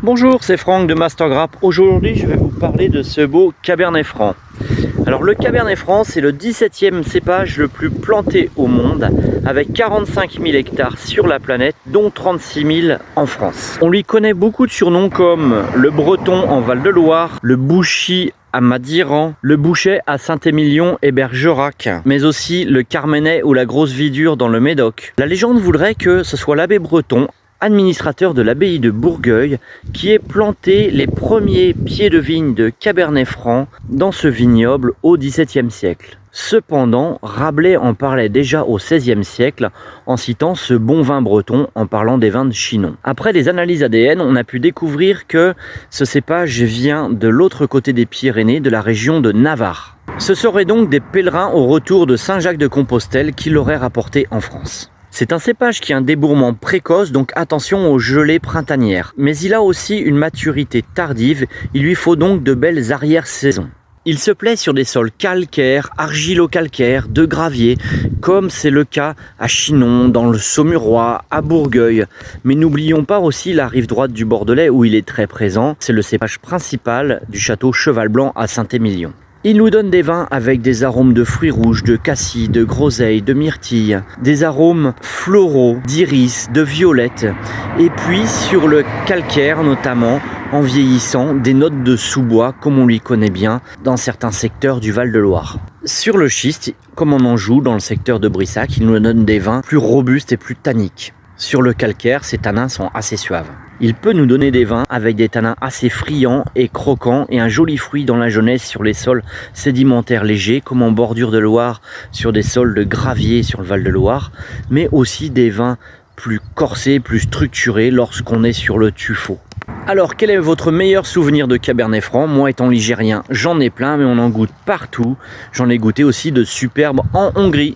Bonjour, c'est Franck de Master Grape. Aujourd'hui, je vais vous parler de ce beau Cabernet Franc. Alors, le Cabernet Franc, c'est le 17e cépage le plus planté au monde, avec 45 000 hectares sur la planète, dont 36 000 en France. On lui connaît beaucoup de surnoms comme le Breton en Val-de-Loire, le Bouchy à Madiran, le Bouchet à Saint-Émilion et Bergerac, mais aussi le Carmenay ou la Grosse Vidure dans le Médoc. La légende voudrait que ce soit l'abbé Breton, administrateur de l'abbaye de Bourgueil, qui ait planté les premiers pieds de vigne de Cabernet Franc dans ce vignoble au XVIIe siècle. Cependant, Rabelais en parlait déjà au XVIe siècle en citant ce bon vin breton en parlant des vins de Chinon. Après des analyses ADN, on a pu découvrir que ce cépage vient de l'autre côté des Pyrénées, de la région de Navarre. Ce seraient donc des pèlerins au retour de Saint-Jacques-de-Compostelle qui l'auraient rapporté en France. C'est un cépage qui a un débourrement précoce, donc attention aux gelées printanières. Mais il a aussi une maturité tardive, il lui faut donc de belles arrière-saisons. Il se plaît sur des sols calcaires, argilo-calcaires, de gravier, comme c'est le cas à Chinon, dans le Saumurois, à Bourgueil. Mais n'oublions pas aussi la rive droite du Bordelais où il est très présent. C'est le cépage principal du château Cheval Blanc à Saint-Émilion. Il nous donne des vins avec des arômes de fruits rouges, de cassis, de groseille, de myrtille, des arômes floraux, d'iris, de violette, et puis sur le calcaire notamment, en vieillissant, des notes de sous-bois comme on lui connaît bien dans certains secteurs du Val-de-Loire. Sur le schiste, comme on en joue dans le secteur de Brissac, il nous donne des vins plus robustes et plus tanniques. Sur le calcaire, ces tanins sont assez suaves. Il peut nous donner des vins avec des tanins assez friands et croquants et un joli fruit dans la jeunesse sur les sols sédimentaires légers comme en bordure de Loire sur des sols de gravier sur le Val-de-Loire, mais aussi des vins plus corsés, plus structurés lorsqu'on est sur le tuffeau. Alors, quel est votre meilleur souvenir de Cabernet Franc? Moi, étant ligérien, j'en ai plein, mais on en goûte partout. J'en ai goûté aussi de superbes en Hongrie.